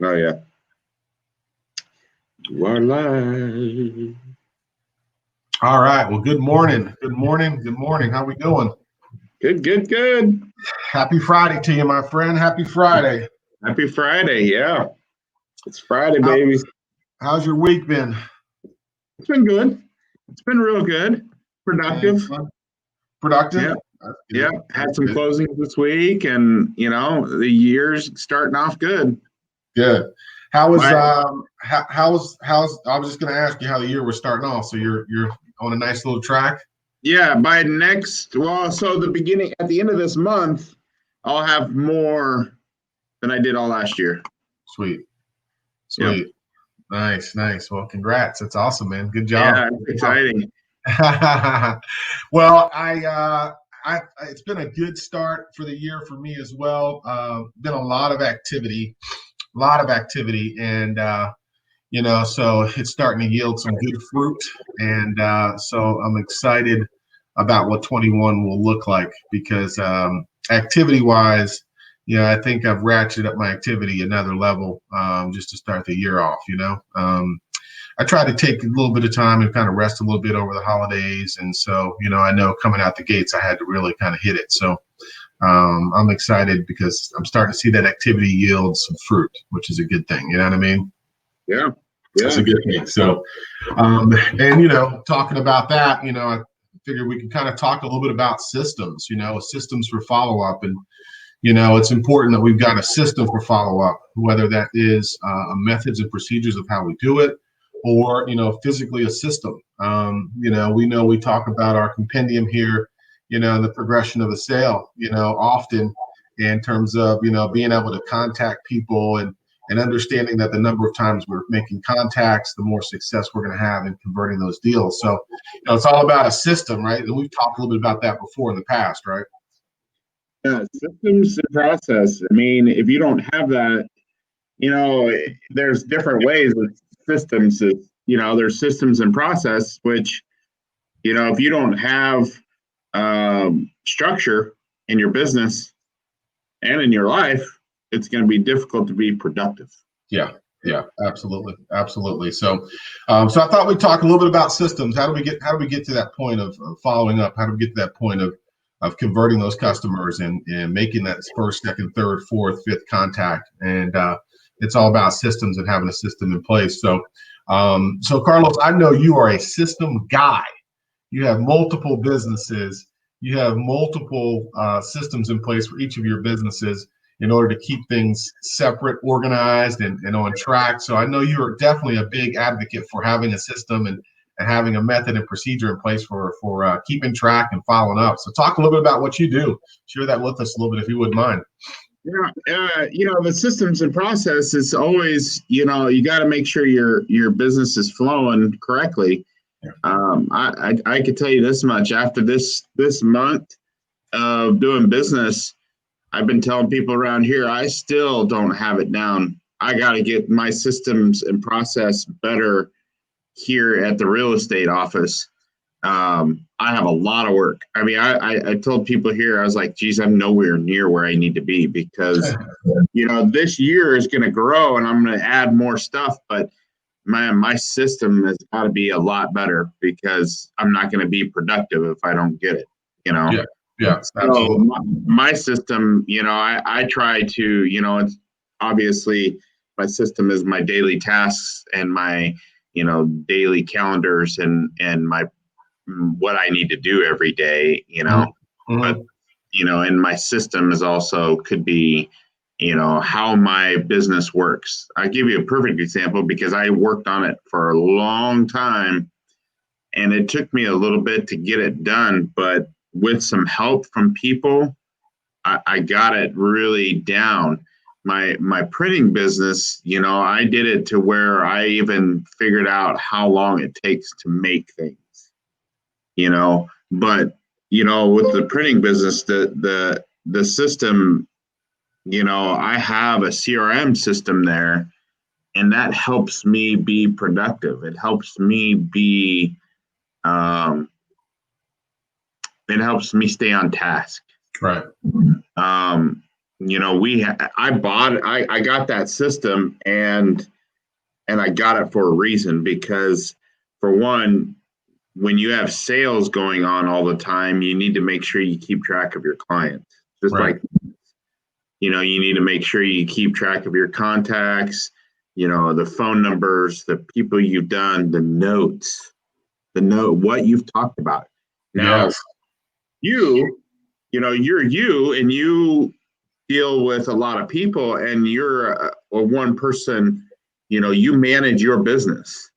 Oh yeah. You are live. All right. Well, good morning. Good morning. Good morning. How we doing? Good. Happy Friday to you, my friend. Happy Friday. Happy Friday. Yeah. It's Friday, How, baby. how's your week been? It's been good. It's been real good. Productive. Productive? Yeah. That's Yeah. good. Had That's some good. closings this week, and the year's starting off good. Good. How was My how's I was just gonna ask you how the year was starting off. So you're on a nice little track? Yeah, by so at the end of this month, I'll have more than I did all last year. Sweet. Yep. Nice. Well, congrats. That's awesome, man. Good job. Yeah, it's exciting. Well, it's been a good start for the year for me as well. Been a lot of activity, and so it's starting to yield some good fruit, and so I'm excited about what 21 will look like because activity-wise, I think I've ratcheted up my activity another level just to start the year off. I tried to take a little bit of time and kind of rest a little bit over the holidays. And so, I know coming out the gates, I had to really kind of hit it. So I'm excited because I'm starting to see that activity yield some fruit, which is a good thing. You know what I mean? Yeah. That's a good thing. So, talking about that, I figured we could kind of talk a little bit about systems, systems for follow-up. And, it's important that we've got a system for follow-up, whether that is methods and procedures of how we do it, or physically a system. We talk about our compendium here, the progression of a sale, often in terms of being able to contact people and understanding that the number of times we're making contacts, the more success we're going to have in converting those deals. So it's all about a system, right? And we've talked a little bit about that before in the past, right? Yeah, systems and process. I mean, if you don't have that, there's different ways with systems. There's systems and process, which, if you don't have structure in your business and in your life, it's going to be difficult to be productive. Yeah, absolutely. So, I thought we'd talk a little bit about systems. How do we get to that point of following up? How do we get to that point of converting those customers and making that first, second, third, fourth, fifth contact? And it's all about systems and having a system in place. So Carlos, I know you are a system guy. You have multiple businesses. You have multiple systems in place for each of your businesses in order to keep things separate, organized, and on track. So I know you are definitely a big advocate for having a system and having a method and procedure in place for keeping track and following up. So talk a little bit about what you do. Share that with us a little bit if you wouldn't mind. Yeah, the systems and process is always, you got to make sure your business is flowing correctly. Yeah. I could tell you this much: after this month of doing business, I've been telling people around here, I still don't have it down. I got to get my systems and process better here at the real estate office. I have a lot of work. I mean, I told people here, I was like, geez, I'm nowhere near where I need to be because, this year is going to grow and I'm going to add more stuff. But my system has got to be a lot better because I'm not going to be productive if I don't get it, Yeah, so my system, I try to, it's obviously my system is my daily tasks and my, daily calendars and my, what I need to do every day, Mm-hmm. but, and my system is also could be, how my business works. I give you a perfect example because I worked on it for a long time and it took me a little bit to get it done, but with some help from people, I got it really down. My printing business, I did it to where I even figured out how long it takes to make things, but with the printing business, the system, I have a CRM system there and that helps me be productive. It helps me be it helps me stay on task. Right. I got that system, and I got it for a reason, because for one, when you have sales going on all the time, you need to make sure you keep track of your clients. Just Right. like, you need to make sure you keep track of your contacts, the phone numbers, the people you've done, the notes, what you've talked about. Now, Yes. you're you, and you deal with a lot of people, and you're a one person, you manage your business.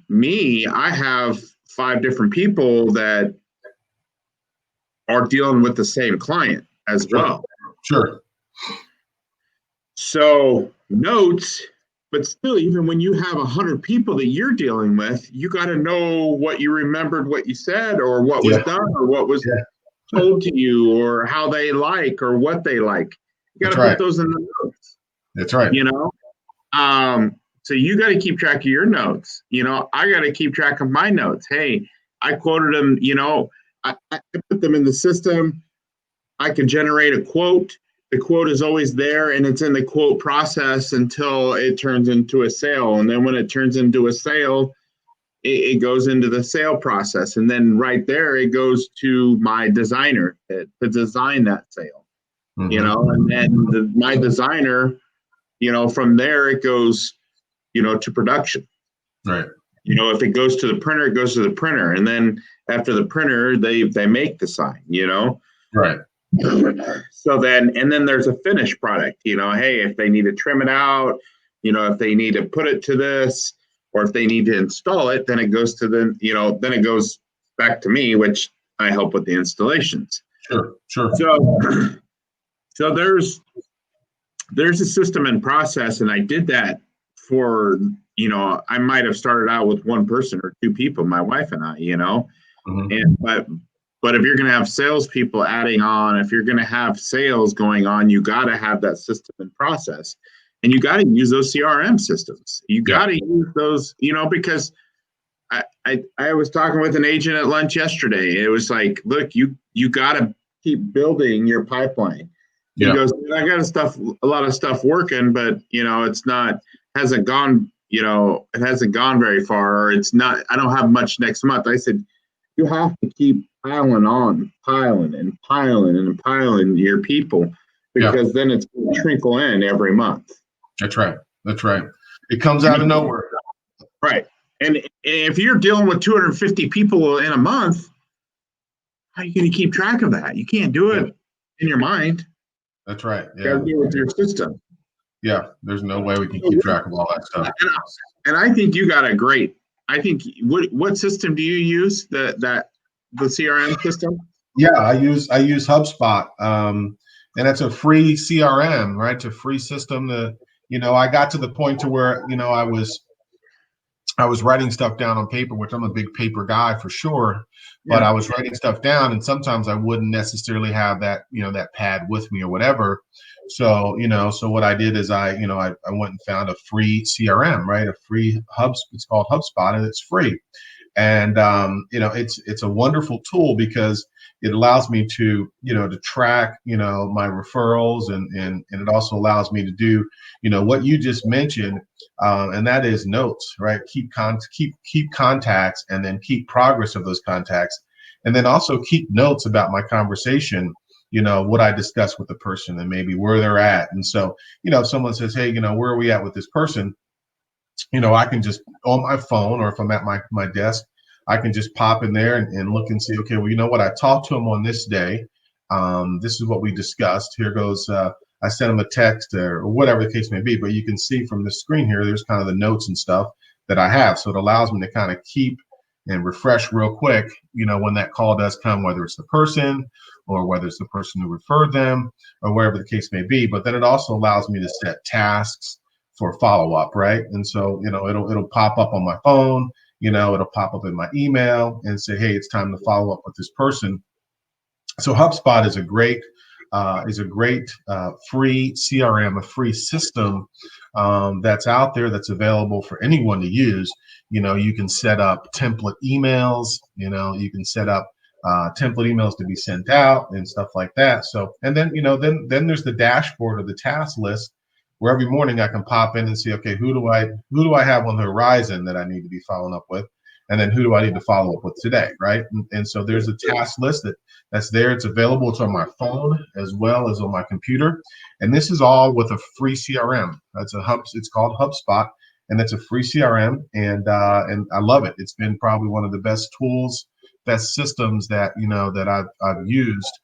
Me, I have 5 different people that are dealing with the same client as Sure. well. Sure. So notes, but still, even when you have 100 people that you're dealing with, you got to know what you remembered, what you said, or what was Yeah. done, or what was told to you, or how they like, or what they like. You got That's to put right. those in the notes. That's right. So you got to keep track of your notes. I got to keep track of my notes. Hey, I quoted them. I put them in the system. I can generate a quote. The quote is always there, and it's in the quote process until it turns into a sale. And then when it turns into a sale, it goes into the sale process. And then right there, it goes to my designer to design that sale. And then my designer, from there, it goes, to production. Right. If it goes to the printer, it goes to the printer. And then after the printer, they make the sign, Right. So then there's a finished product, hey, if they need to trim it out, if they need to put it to this, or if they need to install it, then it goes to then it goes back to me, which I help with the installations. Sure. Sure. So there's a system and process, and I did that for, I might have started out with one person or 2 people, my wife and I, and but if you're going to have salespeople adding on, if you're going to have sales going on, you got to have that system and process, and you got to use those CRM systems. You got to use those, because I was talking with an agent at lunch yesterday. It was like, look, you got to keep building your pipeline. He goes, I got a lot of stuff working, but it's not, hasn't gone, it hasn't gone very far, or it's not, I don't have much next month. I said, you have to keep piling and piling your people, because then it's going to trickle in every month. That's right. That's right. It comes out of nowhere. Right. And if you're dealing with 250 people in a month, how are you going to keep track of that? You can't do it in your mind. That's right. You got to do it with your system. Yeah. There's no way we can keep track of all that stuff. And I think you got I think, what system do you use? The CRM system? Yeah, I use HubSpot, and it's a free CRM, right? It's a free system. I got to the point to where I was writing stuff down on paper, which I'm a big paper guy for sure. But I was writing stuff down, and sometimes I wouldn't necessarily have that that pad with me or whatever. So so what I did is I went and found a free CRM, right? A free It's called HubSpot, and it's free. And it's a wonderful tool because it allows me to to track my referrals, and it also allows me to do what you just mentioned, and that is notes, right? Keep contacts, and then keep progress of those contacts, and then also keep notes about my conversation, what I discussed with the person, and maybe where they're at. And so if someone says, hey, where are we at with this person, I can just on my phone, or if I'm at my desk, I can just pop in there and look and see, okay, well, you know what? I talked to him on this day. This is what we discussed. Here goes, I sent him a text, or whatever the case may be. But you can see from the screen here, there's kind of the notes and stuff that I have. So it allows me to kind of keep and refresh real quick, when that call does come, whether it's the person or whether it's the person who referred them, or wherever the case may be. But then it also allows me to set tasks for follow-up, right? And so it'll pop up on my phone, it'll pop up in my email and say, hey, it's time to follow up with this person. So HubSpot is a great free CRM, a free system that's out there, that's available for anyone to use. You can set up template emails, you can set up template emails to be sent out and stuff like that. So, and then, then there's the dashboard or the task list where every morning I can pop in and see, okay, who do I have on the horizon that I need to be following up with? And then who do I need to follow up with today, right? And so there's a task list that's there. It's available. It's on my phone as well as on my computer. And this is all with a free CRM. It's called HubSpot, and it's a free CRM. And I love it. It's been probably one of the best tools, best systems that I've used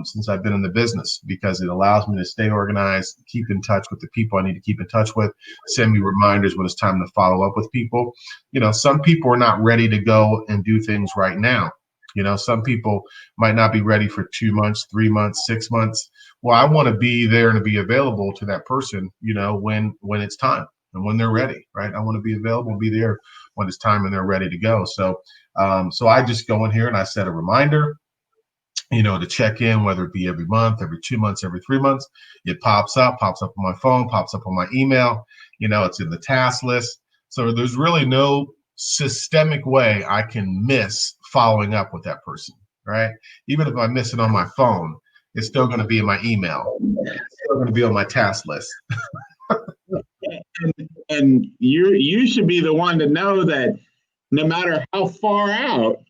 since I've been in the business, because it allows me to stay organized, keep in touch with the people I need to keep in touch with, send me reminders when it's time to follow up with people. Some people are not ready to go and do things right now. Some people might not be ready for 2 months, 3 months, 6 months. Well, I want to be there and to be available to that person, when it's time and when they're ready, right? I want to be available and be there when it's time and they're ready to go. So I just go in here and I set a reminder, to check in, whether it be every month, every 2 months, every 3 months. It pops up on my phone, pops up on my email. It's in the task list. So there's really no systemic way I can miss following up with that person, right? Even if I miss it on my phone, it's still going to be in my email. It's still going to be on my task list. And you should be the one to know that no matter how far out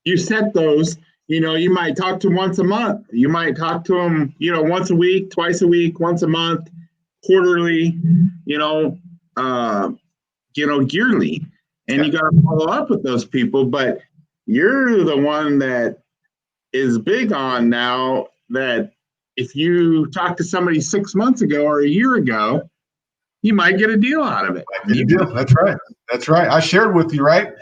you set those, you might talk to them once a month. You might talk to them, once a week, twice a week, once a month, quarterly, yearly. And you got to follow up with those people. But you're the one that is big on now that if you talk to somebody 6 months ago or a year ago, you might get a deal out of it. That's right. That's right. I shared with you, right?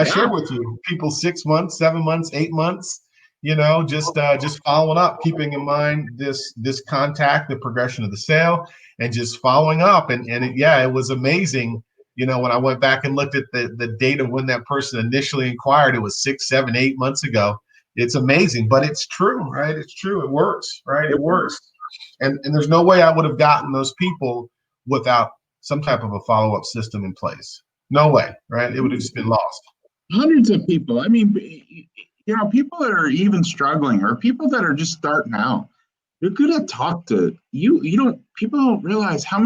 Shared with you people 6 months, 7 months, 8 months, just following up, keeping in mind this contact, the progression of the sale, and just following up. And it was amazing. When I went back and looked at the date of when that person initially inquired, it was 6, 7, 8 months ago. It's amazing, but it's true, right? It's true. It works, right? It works. And there's no way I would have gotten those people without some type of a follow-up system in place. No way, right? It would have just been lost. Hundreds of people. I mean, people that are even struggling or people that are just starting out, you're good at talk to you. People don't realize how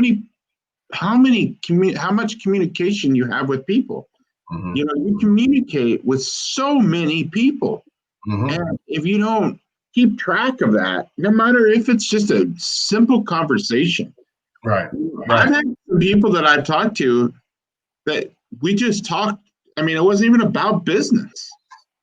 much communication you have with people. Mm-hmm. You communicate with so many people. Mm-hmm. And if you don't keep track of that, no matter if it's just a simple conversation. Right. I've had some people that I've talked to that we just talked. I mean, it wasn't even about business.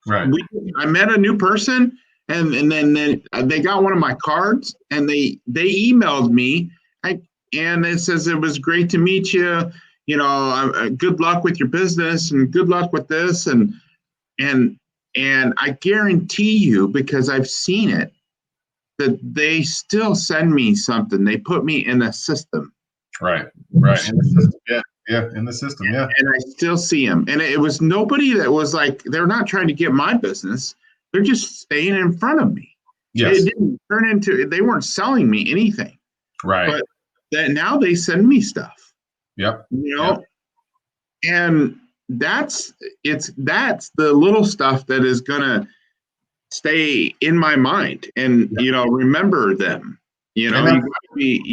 Right. I met a new person, and then they got one of my cards, and they emailed me, and it says it was great to meet you. Good luck with your business, and good luck with this, and I guarantee you, because I've seen it, that they still send me something. They put me in a system. Right. In the system. Yeah. In the system. Yeah. And I still see them. And it was nobody that was like, they're not trying to get my business. They're just staying in front of me. Yes. It didn't turn into, they weren't selling me anything. Right. But that now they send me stuff. Yep. And that's the little stuff that is going to stay in my mind and, remember them. You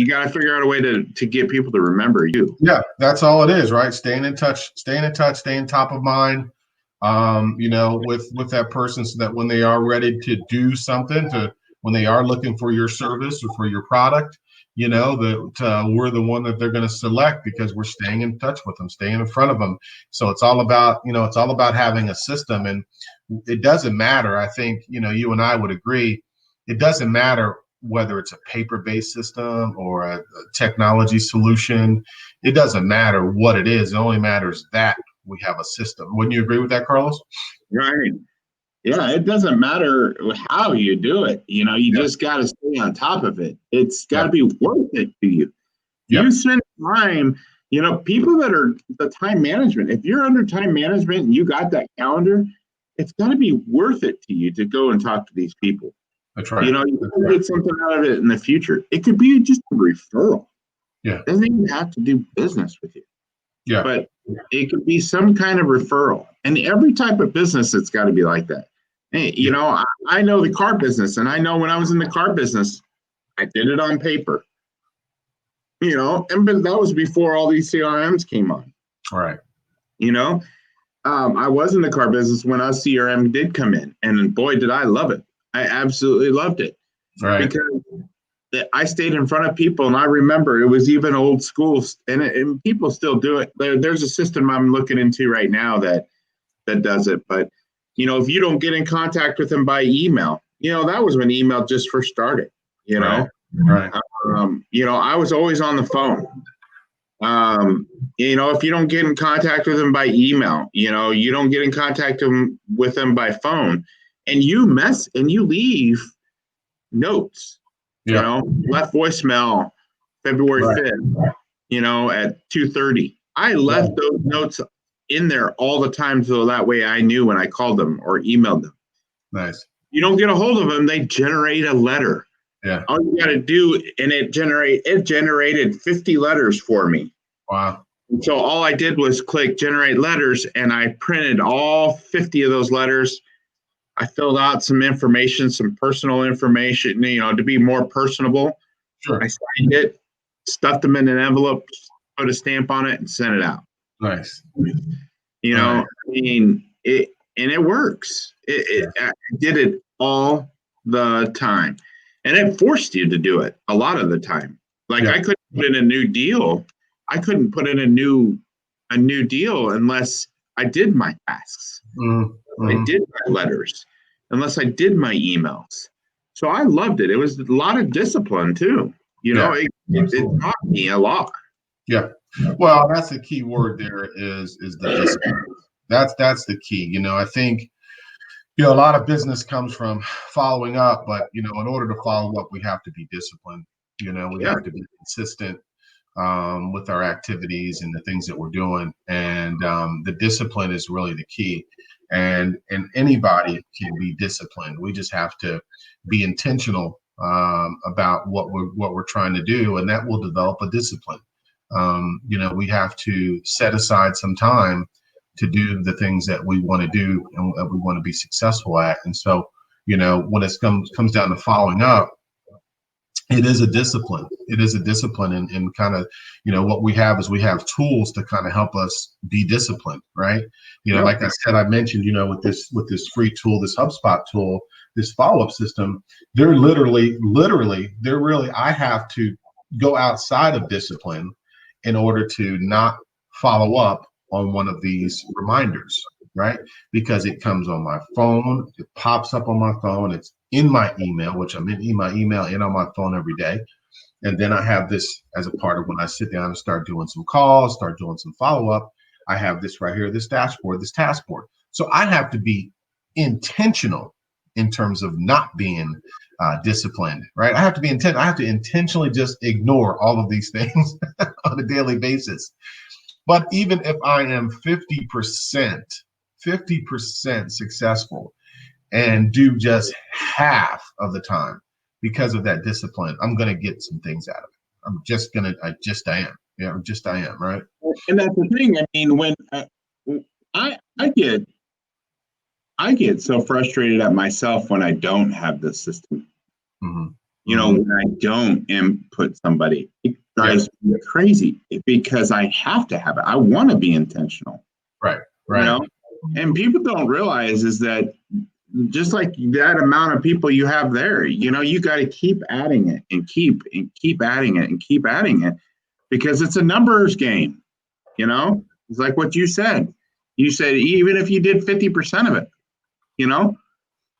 got to figure out a way to get people to remember you. Yeah, that's all it is, right? Staying in touch, staying top of mind, with that person, so that when they are ready to do something, when they are looking for your service or for your product, that we're the one that they're going to select, because we're staying in touch with them, staying in front of them. So it's all about, having a system. And it doesn't matter. I think, you and I would agree, it doesn't matter whether it's a paper-based system or a technology solution. It doesn't matter what it is. It only matters that we have a system. Wouldn't you agree with that, Carlos? Right. Yeah, it doesn't matter how you do it. You just got to stay on top of it. It's got to be worth it to you. You spend time, people that are the time management. If you're under time management and you got that calendar, it's got to be worth it to you to go and talk to these people. That's right. You can get something out of it in the future. It could be just a referral. Yeah. It doesn't even have to do business with you. Yeah. But it could be some kind of referral. And every type of business, it's got to be like that. Hey, I know the car business, and I know when I was in the car business, I did it on paper. But that was before all these CRMs came on. All right. I was in the car business when our CRM did come in, and boy, did I love it. I absolutely loved it. Right. Because I stayed in front of people, and I remember it was even old school, and people still do it. There's a system I'm looking into right now that does it. But if you don't get in contact with them by email, that was when email just first started. Right. I was always on the phone. If you don't get in contact with them by email, you don't get in contact with them by phone, and you leave notes. Left voicemail February 5th, at 2:30. I left those notes in there all the time, so that way I knew when I called them or emailed them. Nice. You don't get a hold of them, they generate a letter. Yeah. All you got to do, and it generated 50 letters for me. Wow. And so all I did was click generate letters, and I printed all 50 of those letters. I filled out some information, some personal information, to be more personable. Sure. I signed it, stuffed them in an envelope, put a stamp on it, and sent it out. Nice. I mean, it works. I did it all the time. And it forced you to do it a lot of the time. Like I couldn't put in a new deal. I couldn't put in a new deal unless I did my tasks. Mm-hmm. I did my letters, unless I did my emails. So I loved it. It was a lot of discipline too. It taught me a lot. Yeah. Well, that's the key word there is the discipline. That's the key. I think a lot of business comes from following up, but in order to follow up, we have to be disciplined. We have to be consistent with our activities and the things that we're doing, and the discipline is really the key. And anybody can be disciplined. We just have to be intentional about what we're trying to do, and that will develop a discipline. We have to set aside some time to do the things that we want to do and that we want to be successful at. And so, when it comes down to following up, it is a discipline. It is a discipline, and kind of, what we have is we have tools to kind of help us be disciplined, right? Like I said, I mentioned, with this free tool, this HubSpot tool, this follow-up system, they're I have to go outside of discipline in order to not follow up on one of these reminders, right? Because it comes on my phone, it pops up on my phone, it's in my email, which I'm in my email and on my phone every day. And then I have this as a part of when I sit down and start doing some calls, start doing some follow-up, I have this right here, this dashboard, this task board. So I have to be intentional in terms of not being disciplined, right? I have to be I have to intentionally just ignore all of these things on a daily basis. But even if I am 50% successful and do just half of the time because of that discipline, I'm going to get some things out of it. I am. Yeah, I am, right? And that's the thing. I mean, when I get so frustrated at myself when I don't have this system. Mm-hmm. When I don't input somebody, it drives me crazy because I have to have it. I want to be intentional. Right. And people don't realize is that just like that amount of people you have there, you got to keep adding it and keep adding it and keep adding it because it's a numbers game. It's like what you said. You said even if you did 50% of it,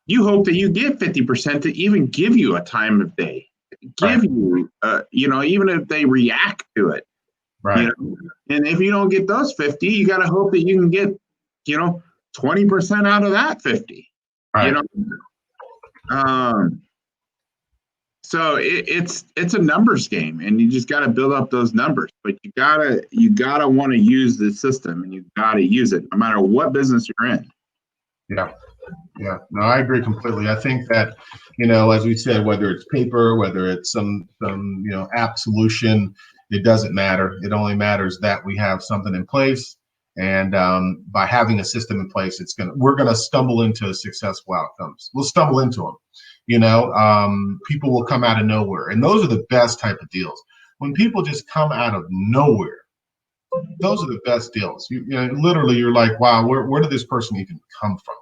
you hope that you get 50% to even give you a time of day, give you, even if they react to it. Right. And if you don't get those 50, you got to hope that you can get, 20% out of that 50. Right. So it's a numbers game, and you just got to build up those numbers. But you gotta want to use the system, and you got to use it no matter what business you're in. Yeah, no, I agree completely. I think that, as we said, whether it's paper, whether it's some app solution, it doesn't matter. It only matters that we have something in place And by having a system in place, we're gonna stumble into successful outcomes. We'll stumble into them. People will come out of nowhere, and those are the best type of deals. When people just come out of nowhere, those are the best deals. Literally, you're like, wow, where did this person even come from?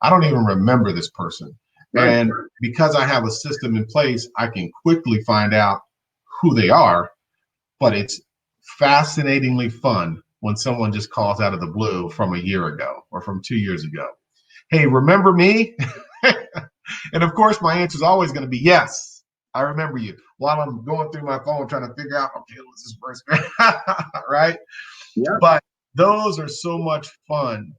I don't even remember this person. Right. And because I have a system in place, I can quickly find out who they are. But it's fascinatingly fun when someone just calls out of the blue from a year ago or from 2 years ago. Hey, remember me? And of course, my answer is always going to be yes. I remember you. While I'm going through my phone trying to figure out, okay, who's this person? Right? Yeah. But those are so much fun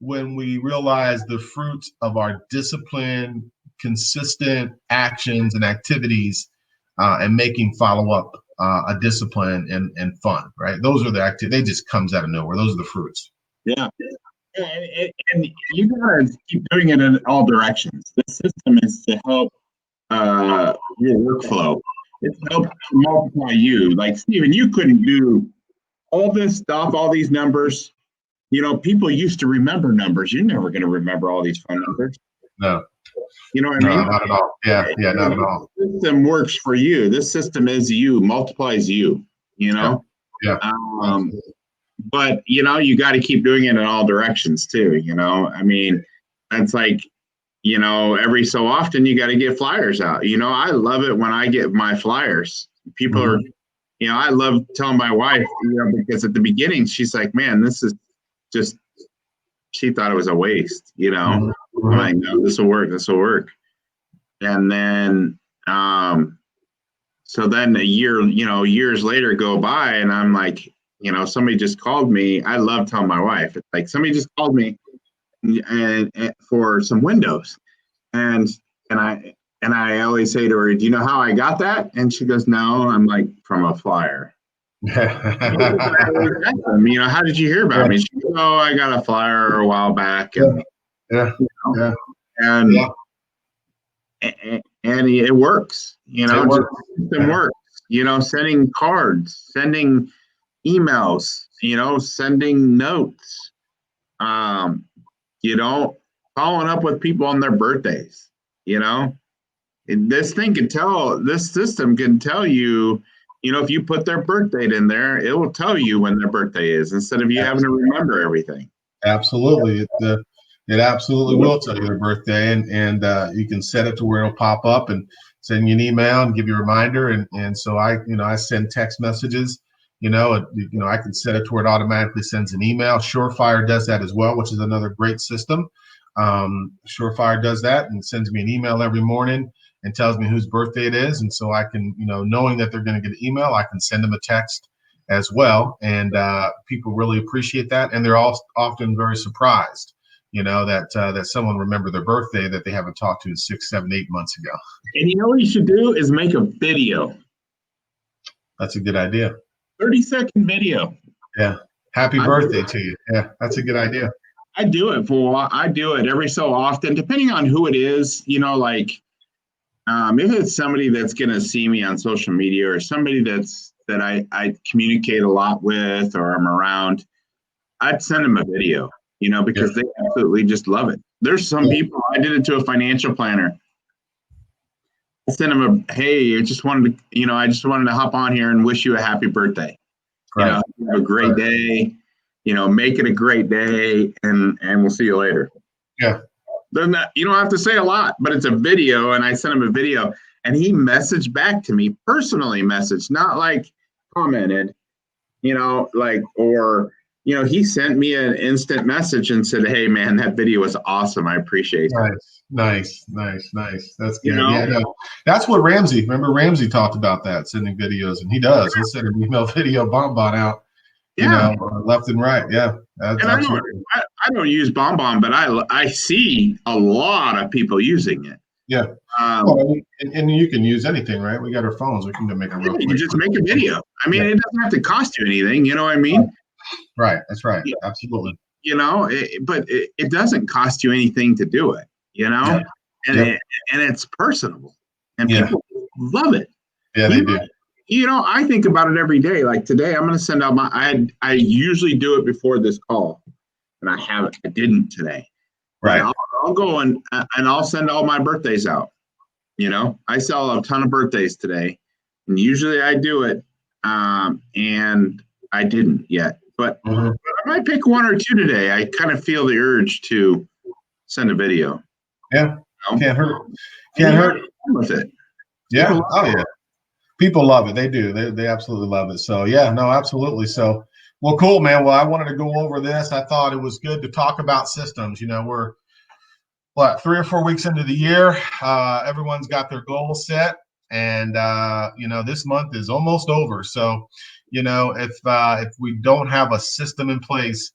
when we realize the fruits of our discipline, consistent actions and activities, and making follow-up a discipline and fun, right? Those are the activities. They just comes out of nowhere. Those are the fruits. Yeah. And you gotta keep doing it in all directions. The system is to help your workflow. It's to help multiply you. Like Stephen, you couldn't do all this stuff, all these numbers. People used to remember numbers. You're never going to remember all these phone numbers. No. You know what I mean? Not at all. Yeah, not at all. The system works for you. This system is you, multiplies you, Yeah. But, you got to keep doing it in all directions too. I mean, that's like, every so often you got to get flyers out. I love it when I get my flyers. People are, I love telling my wife, because at the beginning she's like, man, this is just, she thought it was a waste, I'm like, no, this will work. And then, so then a year, years later go by and I'm like, somebody just called me. I love telling my wife, it's like somebody just called me and for some windows. And I always say to her, do you know how I got that? And she goes, no. I'm like, from a flyer. How did you hear about me? She goes, oh, I got a flyer a while back. And, and it works, It works. It works, sending cards, sending emails, sending notes, following up with people on their birthdays, this system can tell you, if you put their birth date in there, it will tell you when their birthday is instead of you having to remember everything. Absolutely. It absolutely will tell you their birthday, and you can set it to where it'll pop up and send you an email and give you a reminder. And so I send text messages. I can set it to where it automatically sends an email. Surefire does that as well, which is another great system. Surefire does that and sends me an email every morning and tells me whose birthday it is. And so I can, knowing that they're going to get an email, I can send them a text as well. And people really appreciate that. And they're all often very surprised, that someone remembered their birthday that they haven't talked to in 6, 7, 8 months ago. And what you should do is make a video. That's a good idea. 30-second video. Yeah. Happy birthday to you. Yeah, that's a good idea. I do it I do it every so often, depending on who it is, if it's somebody that's going to see me on social media or somebody that I communicate a lot with or I'm around, I'd send them a video, because they absolutely just love it. There's some people, I did it to a financial planner. I sent them hey, I just wanted to hop on here and wish you a happy birthday. Right. Have a great day. Make it a great day, and we'll see you later. Yeah. Then you don't have to say a lot, but it's a video, and I sent him a video, and he messaged back to me, personally messaged, not like commented, he sent me an instant message and said, hey man, that video was awesome. I appreciate it. Nice. That's good. That's what Remember Ramsey talked about that, sending videos, and he does. He'll send an email video bonbon out. Left and right. Yeah. And I don't use BombBomb, but I see a lot of people using it. Yeah. And you can use anything, right? We got our phones. We can make a real. You can just make a video. I mean, it doesn't have to cost you anything. You know what I mean? Right. That's right. Yeah. Absolutely. But it doesn't cost you anything to do it. And it's personable, and people love it. Yeah, they do. I think about it every day. Like today, I'm going to send out I usually do it before this call, and I didn't today. But Right. I'll go and I'll send all my birthdays out. I sell a ton of birthdays today, and usually I do it, and I didn't yet. But I might pick one or two today. I kind of feel the urge to send a video. Yeah, can't hurt. Can't hurt with it. Yeah. Oh yeah. People love it. They do. They absolutely love it. So yeah, no, absolutely. So, well, cool, man. Well, I wanted to go over this. I thought it was good to talk about systems. We're what, 3 or 4 weeks into the year. Everyone's got their goals set, and this month is almost over. So, if we don't have a system in place,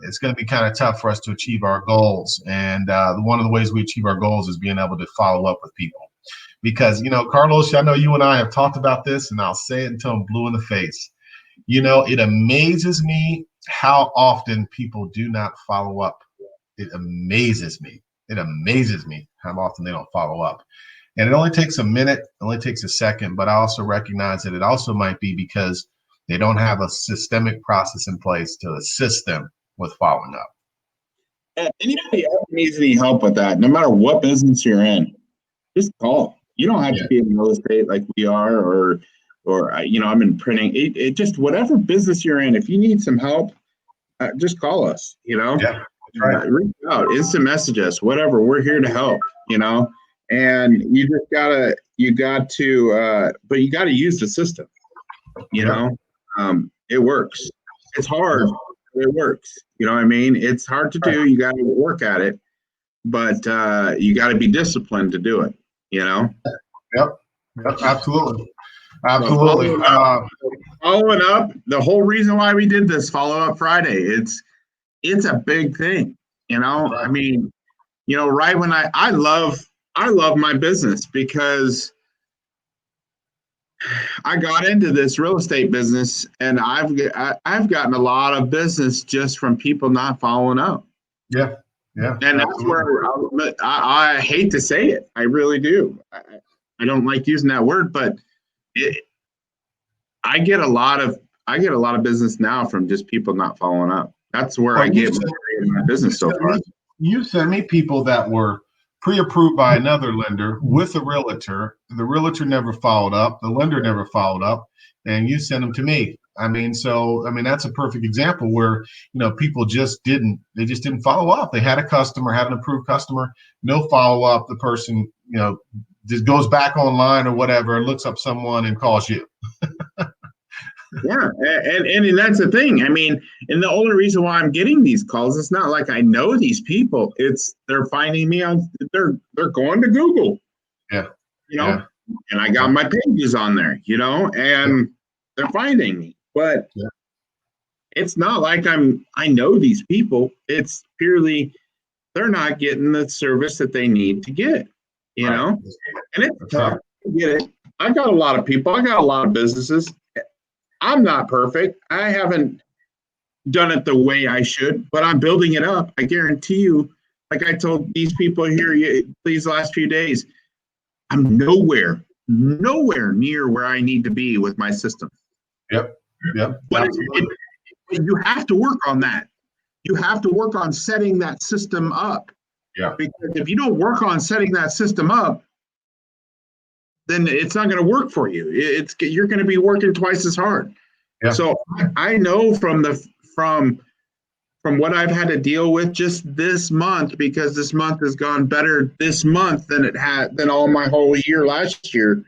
it's going to be kind of tough for us to achieve our goals. And one of the ways we achieve our goals is being able to follow up with people. Because, Carlos, I know you and I have talked about this, and I'll say it until I'm blue in the face. It amazes me how often people do not follow up. It amazes me. It amazes me how often they don't follow up. And it only takes a minute, it only takes a second, but I also recognize that it also might be because they don't have a systemic process in place to assist them with following up. Anybody else needs any help with that, no matter what business you're in, just call. You don't have to be in real estate like we are, or I'm in printing. It just whatever business you're in, if you need some help, just call us. Yeah, that's right. Reach out, instant message us, whatever. We're here to help. And you got to, but you got to use the system. It works. It's hard. It works. You know what I mean? It's hard to do. You got to work at it, but you got to be disciplined to do it. Yep, absolutely. Following up, the whole reason why we did this Follow-Up Friday, it's a big thing. I mean, right when I love my business because I got into this real estate business, and I've gotten a lot of business just from people not following up. Yeah. And that's where I hate to say it. I really do. I don't like using that word, but I get a lot of business now from just people not following up. That's where I get my business so far. You sent me people that were pre-approved by another lender with a realtor. The realtor never followed up. The lender never followed up, and you sent them to me. That's a perfect example where, people just didn't follow up. They had a customer, had an approved customer, no follow up. The person, just goes back online or whatever, looks up someone and calls you. Yeah, and that's the thing. I mean, and the only reason why I'm getting these calls, it's not like I know these people. It's they're finding me they're going to Google. Yeah. And I got my pages on there, and they're finding me. But it's not like I know these people. It's purely they're not getting the service that they need to get, and it's tough to get it. I got a lot of people. I got a lot of businesses. I'm not perfect. I haven't done it the way I should, but I'm building it up. I guarantee you, like I told these people here these last few days, I'm nowhere near where I need to be with my system. Yep. But you have to work on that. You have to work on setting that system up. Yeah. Because if you don't work on setting that system up, then it's not going to work for you. You're going to be working twice as hard. Yeah. So I know from what I've had to deal with just this month, because this month has gone better this month than all my whole year last year,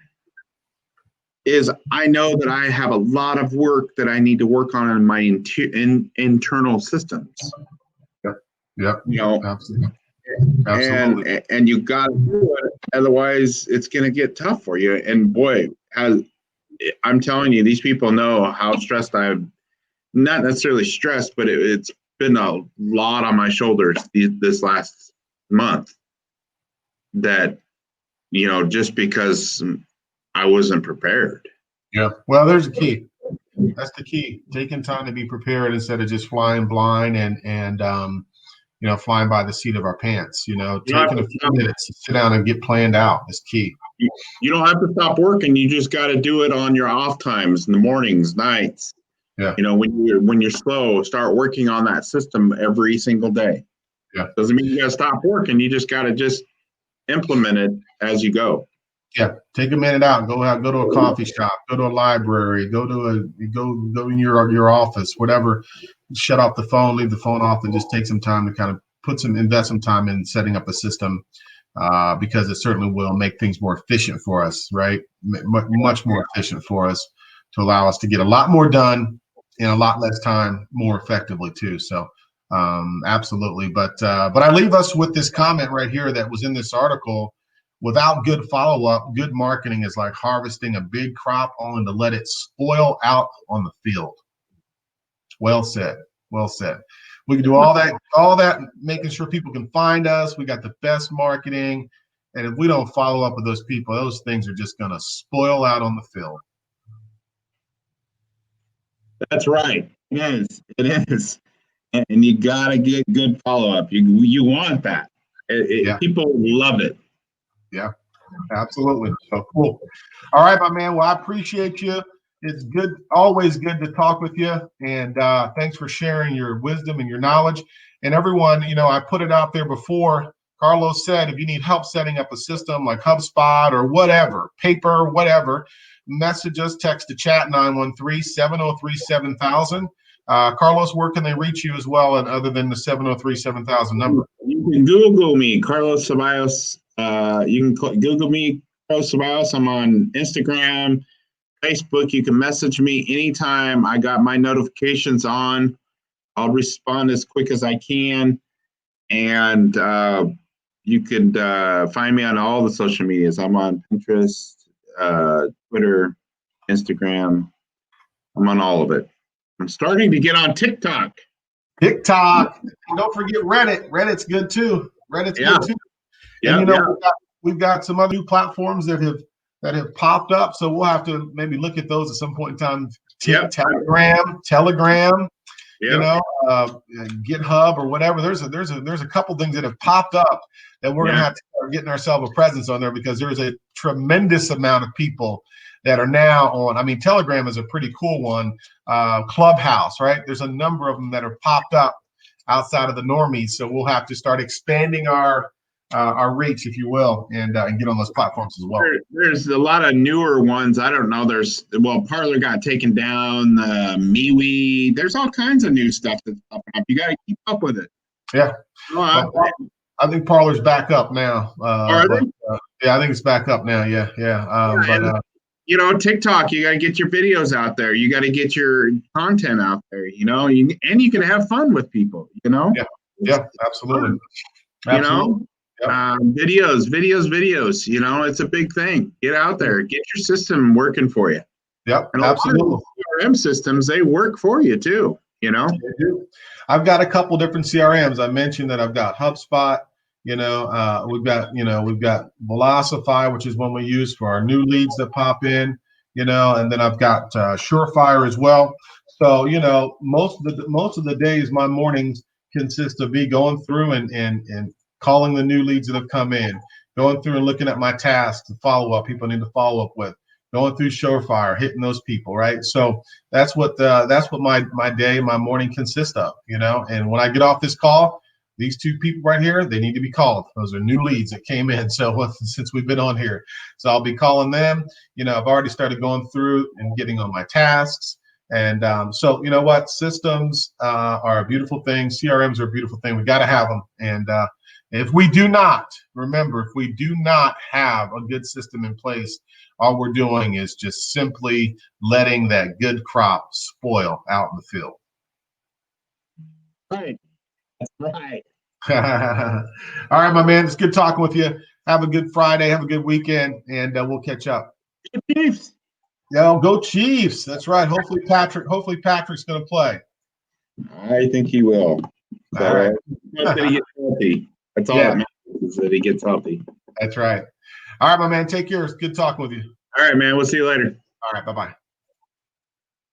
is I know that I have a lot of work that I need to work on in my internal systems. Yeah. Absolutely. And you got to do it, otherwise it's going to get tough for you. And boy, I'm telling you, these people know how stressed I'm. Not necessarily stressed, but it's been a lot on my shoulders this last month. That just because I wasn't prepared. Yeah. Well, there's a key. That's the key. Taking time to be prepared instead of just flying blind and flying by the seat of our pants. You don't have Taking a to few stop. minutes to sit down and get planned out is key. You don't have to stop working. You just got to do it on your off times in the mornings, nights. Yeah. When you're slow, start working on that system every single day. Yeah. Doesn't mean you got to stop working. You just got to just implement it as you go. Yeah, take a minute out. Go to a coffee shop. Go to a library. Go in your office. Whatever. Shut off the phone. Leave the phone off, and just take some time to kind of invest some time in setting up a system, because it certainly will make things more efficient for us. Right, much more efficient for us to allow us to get a lot more done in a lot less time, more effectively too. So, absolutely. But I leave us with this comment right here that was in this article. Without good follow-up, good marketing is like harvesting a big crop only to let it spoil out on the field. Well said. Well said. We can do all that, making sure people can find us. We got the best marketing. And if we don't follow up with those people, those things are just going to spoil out on the field. That's right. It is. It is. And you got to get good follow-up. You want that. Yeah. People love it. Yeah, absolutely. So cool. All right, my man. Well, I appreciate you. It's good, always good to talk with you. And thanks for sharing your wisdom and your knowledge. And everyone, I put it out there before. Carlos said, if you need help setting up a system like HubSpot or whatever, paper, whatever, message us, text to chat 913-703-7000. Carlos, where can they reach you as well, and other than the 703-7000 number? You can Google me, Carlos Ceballos. You can Google me, Carlos Ceballos. I'm on Instagram, Facebook. You can message me anytime. I got my notifications on. I'll respond as quick as I can. And you could find me on all the social medias. I'm on Pinterest, Twitter, Instagram. I'm on all of it. I'm starting to get on TikTok. TikTok. Don't forget Reddit. Reddit's good too. Good too. And we've got some other new platforms that have popped up. So we'll have to maybe look at those at some point in time. Telegram. GitHub or whatever. There's a couple things that have popped up that we're gonna have to start getting ourselves a presence on there, because there's a tremendous amount of people that are now on. I mean, Telegram is a pretty cool one. Clubhouse, right? There's a number of them that have popped up outside of the normies. So we'll have to start expanding our reach, if you will, and get on those platforms as well. There's a lot of newer ones. I don't know. Parler got taken down. MeWe. There's all kinds of new stuff that's popping up. You got to keep up with it. Yeah. I think Parler's back up now. Are they? Yeah, I think it's back up now. Yeah. TikTok, you got to get your videos out there. You got to get your content out there, and you can have fun with people, Yeah, absolutely. Absolutely. Videos, it's a big thing. Get out there, get your system working for you. Yep, and absolutely. CRM systems, they work for you too, They do. I've got a couple different CRMs. I mentioned that I've got HubSpot. We've got Velocify, which is one we use for our new leads that pop in, and then I've got Surefire as well. So, most of the days, my mornings consist of me going through and calling the new leads that have come in, going through and looking at my tasks and follow up, people I need to follow up with, going through Surefire, hitting those people, right? So that's what my day, my morning consists of, and when I get off this call, these two people right here, they need to be called. Those are new leads that came in. So since we've been on here, so I'll be calling them. I've already started going through and getting on my tasks. And so, systems are a beautiful thing. CRMs are a beautiful thing. We got to have them. And if we do not have a good system in place, all we're doing is just simply letting that good crop spoil out in the field. Right. That's right. All right, my man. It's good talking with you. Have a good Friday. Have a good weekend, and we'll catch up. Chiefs. Yeah, go Chiefs. That's right. Hopefully Patrick's going to play. I think he will. So, all right. That he gets healthy. That's all that matters, is that he gets healthy. That's right. All right, my man. Take care. It's good talking with you. All right, man. We'll see you later. All right. Bye-bye.